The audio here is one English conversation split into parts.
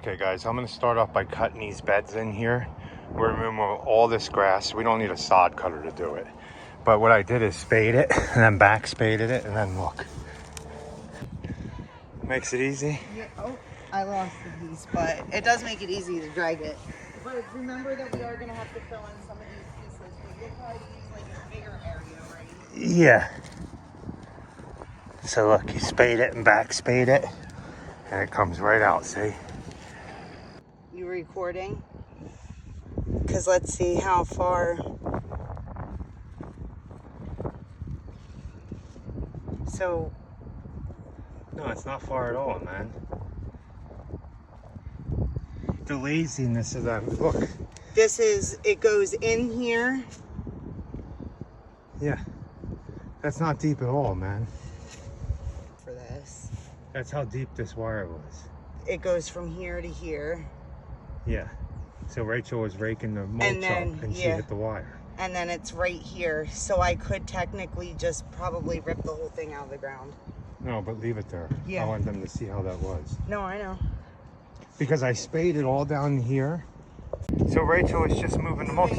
Okay guys, I'm going to start off by cutting these beds in here. We're removing all this grass. We don't need a sod cutter to do it. But what I did is spade it and then back spaded it and then look. Makes it easy. Yeah, oh, I lost the piece, but it does make it easy to drag it. But remember that we are going to have to fill in some of these pieces. But you'll probably use like a bigger area, right? Yeah. So look, you spade it and back spade it and it comes right out, see? You recording? Because let's see how far. So. No, it's not far at all, man. The laziness of that. Look. It goes in here. Yeah. That's not deep at all, man. For this. That's how deep this wire was. It goes from here to here. Yeah. So Rachel was raking the mulch up and she hit the wire. And then it's right here. So I could technically just probably rip the whole thing out of the ground. No, but leave it there. Yeah. I want them to see how that was. No, I know. Because I spaded all down here. So Rachel was just moving the mulch.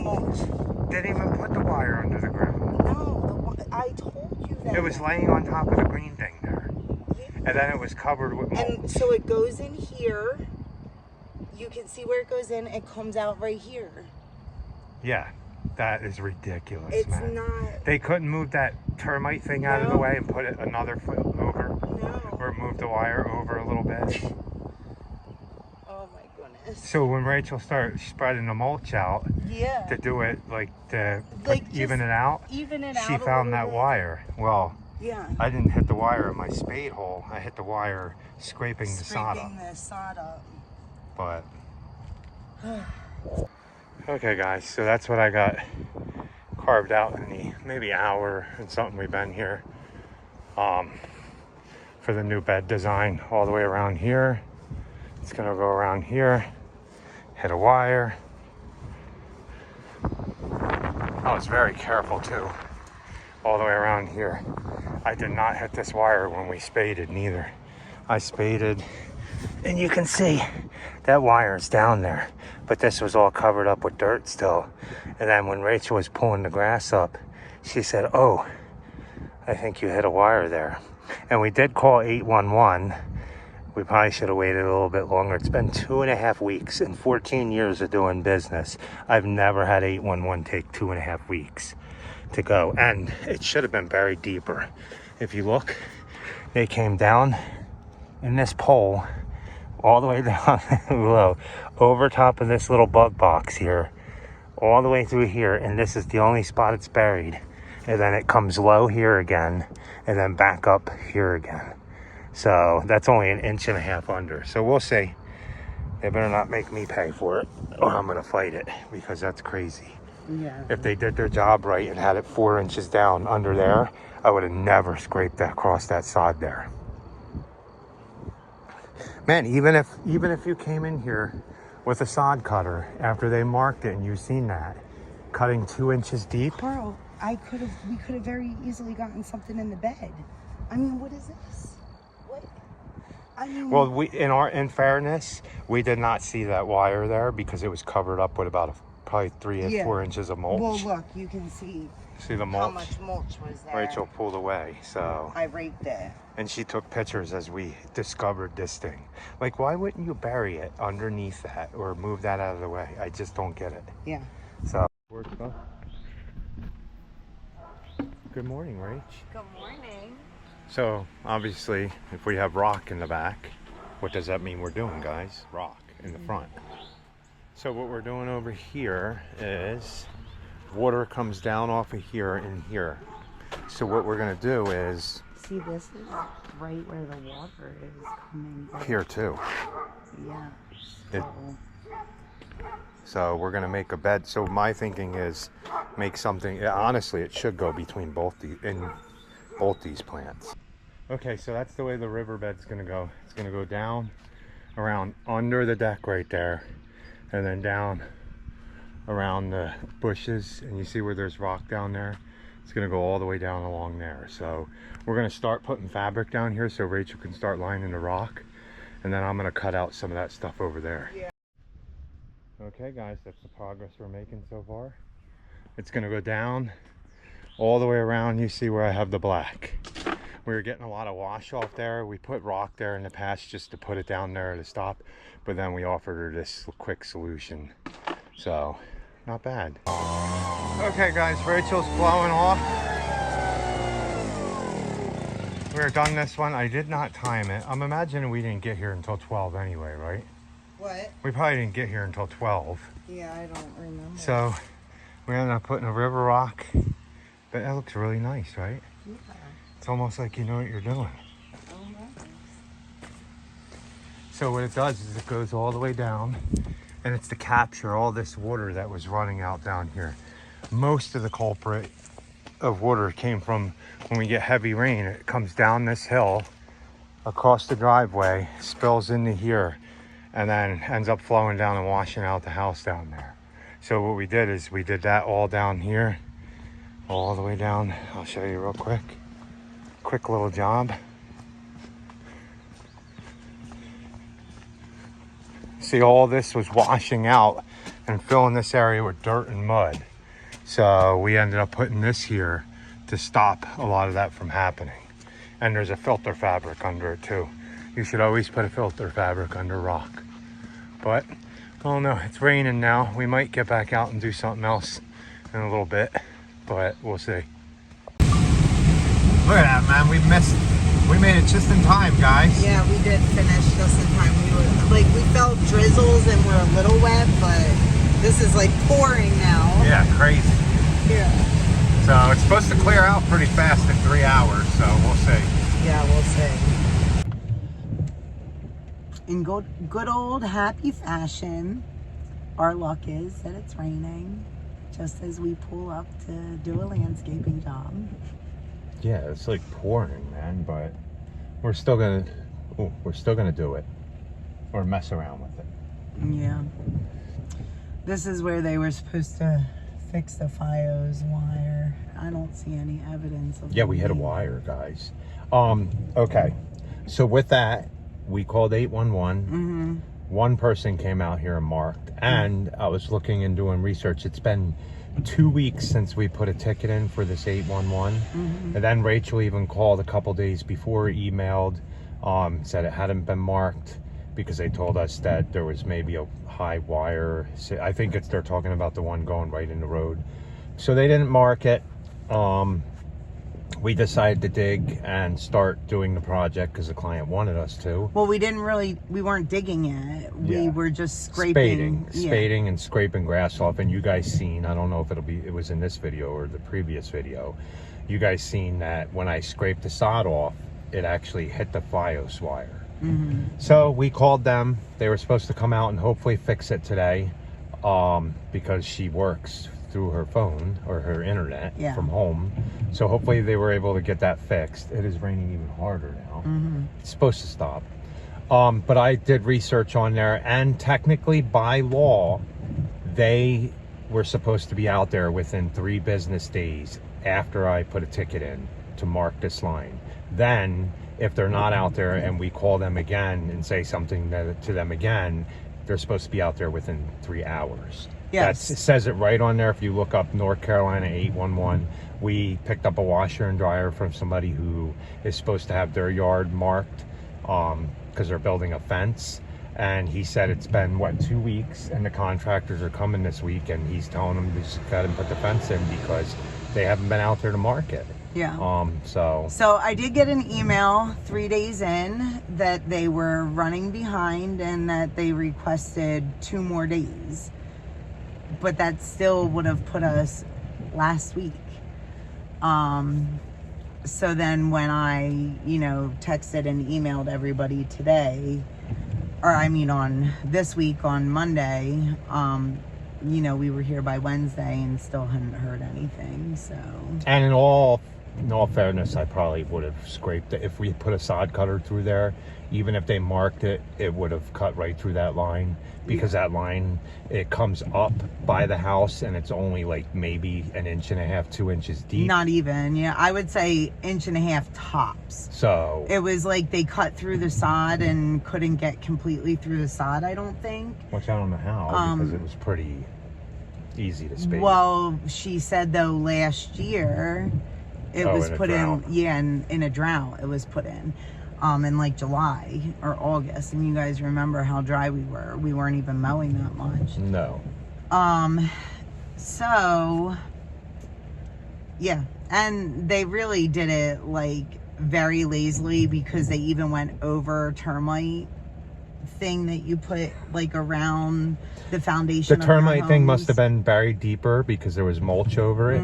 Didn't even put the wire under the ground. No, I told you that. It was laying on top of the green thing there. Yeah. And then it was covered with mulch. And so it goes in here. You can see where it goes in. It comes out right here. Yeah, that is ridiculous, It's man. not. They couldn't move that termite thing out of the way and put it another foot over? No. Or move the wire over a little bit? Oh my goodness. So when Rachel started spreading the mulch out to do it, even it out, she found that wire. Well, yeah. I didn't hit the wire in my spade hole. I hit the wire scraping the sod up. But okay guys, so that's what I got carved out in the maybe hour and something we've been here for the new bed design all the way around here. It's gonna go around here, hit a wire. I was very careful too, all the way around here. I did not hit this wire when we spaded neither. I spaded and you can see that wire is down there, but this was all covered up with dirt still. And then when Rachel was pulling the grass up, she said, "Oh, I think you hit a wire there." And we did call 811. We probably should have waited a little bit longer. It's been 2.5 weeks. In 14 years of doing business, I've never had 811 take 2.5 weeks to go. And it should have been buried deeper. If you look, they came down in this pole all the way down below, over top of this little bug box here, all the way through here, and this is the only spot it's buried. And then it comes low here again, and then back up here again. So that's only 1.5 inches under. So we'll see. They better not make me pay for it, or I'm gonna fight it, because that's crazy. Yeah. If they did their job right and had it 4 inches down under there, I would have never scraped that across that sod there. Man, even if you came in here with a sod cutter after they marked it and you've seen that, cutting 2 inches deep. Carl, we could have very easily gotten something in the bed. I mean, what is this? What? I mean. Well, in fairness, we did not see that wire there because it was covered up with about probably 3 or 4 inches of mulch. Well, look, you can see. See the mulch? How much mulch was there? Rachel pulled away, so. I raked it. And she took pictures as we discovered this thing. Like, why wouldn't you bury it underneath that or move that out of the way? I just don't get it. Yeah. So, good morning, Rach. Good morning. So, obviously, if we have rock in the back, what does that mean we're doing, guys? Rock in the front. So what we're doing over here is water comes down off of here and here. So what we're gonna do is, see, this is right where the water is coming down. Here too. Yeah. So we're gonna make a bed. So my thinking is make something, honestly, it should go between both these plants. Okay, so that's the way the riverbed's gonna go. It's gonna go down around under the deck right there, and then down around the bushes, and you see where there's rock down there. It's gonna go all the way down along there. So we're gonna start putting fabric down here so Rachel can start lining the rock, and then I'm gonna cut out some of that stuff over there. Yeah. Okay guys, that's the progress we're making so far. It's gonna go down all the way around. You see where I have the black. We were getting a lot of wash off there. We put rock there in the past just to put it down there to stop, but then we offered her this quick solution. So, not bad. Okay guys, Rachel's blowing off. We're done this one. I did not time it. I'm imagining we didn't get here until 12 anyway, right? What? We probably didn't get here until 12. Yeah, I don't remember. So, we ended up putting a river rock. But that looks really nice, right? Yeah. It's almost like you know what you're doing. Oh, nice. So what it does is it goes all the way down, and it's to capture all this water that was running out down here. Most of the culprit of water came from when we get heavy rain. It comes down this hill, across the driveway, spills into here, and then ends up flowing down and washing out the house down there. So what we did is we did that all down here, all the way down. I'll show you real quick. Quick little job. See, all this was washing out and filling this area with dirt and mud. So we ended up putting this here to stop a lot of that from happening. And there's a filter fabric under it too. You should always put a filter fabric under rock. But, oh no, it's raining now. We might get back out and do something else in a little bit, but we'll see. Look at that, man. We made it just in time, guys. Yeah, we did finish just in time. We felt drizzles and we're a little wet, but this is like pouring now. Yeah, crazy. Yeah. So it's supposed to clear out pretty fast in 3 hours, so we'll see. Yeah, we'll see. In good old happy fashion, our luck is that it's raining just as we pull up to do a landscaping job. Yeah, it's like pouring, man, but we're still gonna do it or mess around with it. Yeah. This is where they were supposed to fix the FiOS wire. I don't see any evidence of Yeah, we hit a wire, guys. Okay. So with that, we called 811. Mm-hmm. One person came out here and marked, and I was looking and doing research. It's been 2 weeks since we put a ticket in for this 811. Mm-hmm. And then Rachel even called a couple days before, emailed, said it hadn't been marked because they told us that there was maybe a high wire. I think they're talking about the one going right in the road. So they didn't mark it. We decided to dig and start doing the project because the client wanted us to. Well, we weren't digging it. We were just scraping. Spading and scraping grass off. And you guys seen, I don't know if it was in this video or the previous video, you guys seen that when I scraped the sod off, it actually hit the FiOS wire. Mm-hmm. So we called them. They were supposed to come out and hopefully fix it today, because she works through her phone or her internet from home. So hopefully they were able to get that fixed. It is raining even harder now. Mm-hmm. It's supposed to stop. But I did research on there, and technically by law, they were supposed to be out there within 3 business days after I put a ticket in to mark this line. Then if they're not out there and we call them again and say something to them again, they're supposed to be out there within 3 hours. Yes. It says it right on there. If you look up North Carolina 811, we picked up a washer and dryer from somebody who is supposed to have their yard marked because they're building a fence. And he said it's been, 2 weeks, and the contractors are coming this week, and he's telling them to just go ahead and put the fence in because they haven't been out there to mark it. Yeah. So I did get an email 3 days in that they were running behind and that they requested 2 more days. But that still would have put us last week. So then when I, texted and emailed everybody today, on this week on Monday, we were here by Wednesday and still hadn't heard anything. So. And in all in all fairness, I probably would have scraped it. If we put a sod cutter through there, even if they marked it, it would have cut right through that line, because that line, it comes up by the house and it's only like maybe 1.5 to 2 inches deep. Not even, yeah. I would say 1.5 inches tops. So it was like they cut through the sod and couldn't get completely through the sod, I don't think. Which I don't know how, because it was pretty easy to spade. Well, she said though last year it was put in, in a drought. It was put in like July or August, and you guys remember how dry we were. We weren't even mowing that much. No. So yeah, and they really did it like very lazily, because they even went over termite thing that you put like around the foundation. The termite thing must have been buried deeper because there was mulch over it.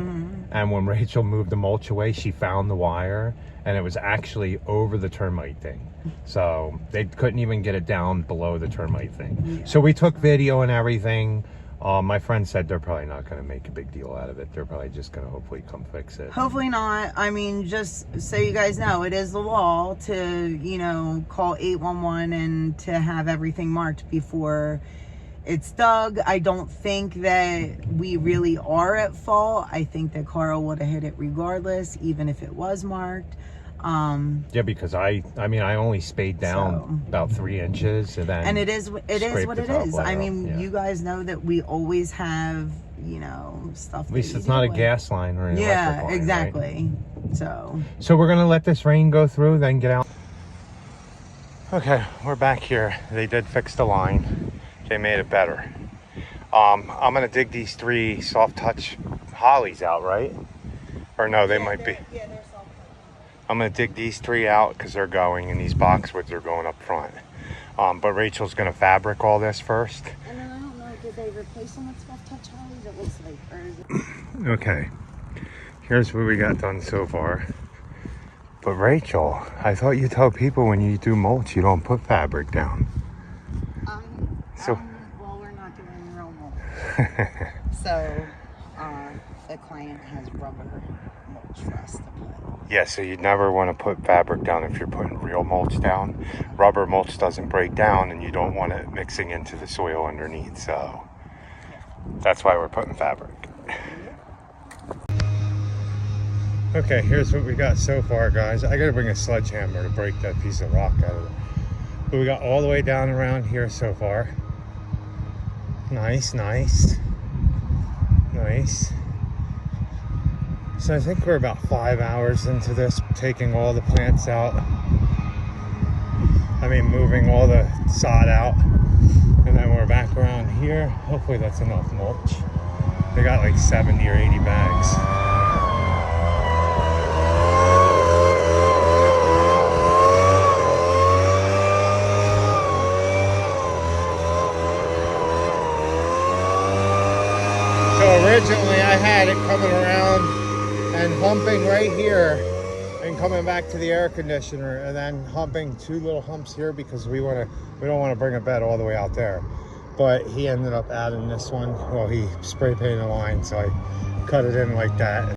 And when Rachel moved the mulch away, she found the wire, and it was actually over the termite thing. So they couldn't even get it down below the termite thing. So we took video and everything. My friend said they're probably not going to make a big deal out of it. They're probably just going to hopefully come fix it. Hopefully not. I mean, just so you guys know, it is the law to, you know, call 811 and to have everything marked before it's dug. I don't think that we really are at fault. I think that Carl would have hit it regardless, even if it was marked. Yeah, because I mean, I only spade down about 3 inches, and it is what it is. I mean, you guys know that we always have, you know, stuff. At least it's not a gas line or an electric line, exactly. Right? So we're gonna let this rain go through, then get out. Okay, we're back here. They did fix the line. They made it better. I'm gonna dig these 3 soft touch hollies out, right? Or no, they might be. Yeah, they're soft. I'm gonna dig these 3 out because they're going, and these boxwoods are going up front. But Rachel's gonna fabric all this first. And then I don't know, did they replace them with soft touch hollies? It looks like, or is it... Okay, here's what we got done so far. But Rachel, I thought you tell people when you do mulch, you don't put fabric down. Well, we're not doing real mulch. So, the client has rubber mulch for us to put. Yeah, so you'd never want to put fabric down if you're putting real mulch down. Rubber mulch doesn't break down, and you don't want it mixing into the soil underneath, so that's why we're putting fabric. Okay, here's what we got so far, guys. I gotta bring a sledgehammer to break that piece of rock out of it. But we got all the way down around here so far. Nice. So I think we're about 5 hours into this, taking all the plants out. I mean, moving all the sod out. And then we're back around here. Hopefully that's enough mulch. They got like 70 or 80 bags. Originally I had it coming around and humping right here and coming back to the air conditioner, and then humping 2 little humps here because we don't want to bring a bed all the way out there. But he ended up adding this one. Well, he spray painted the line, so I cut it in like that.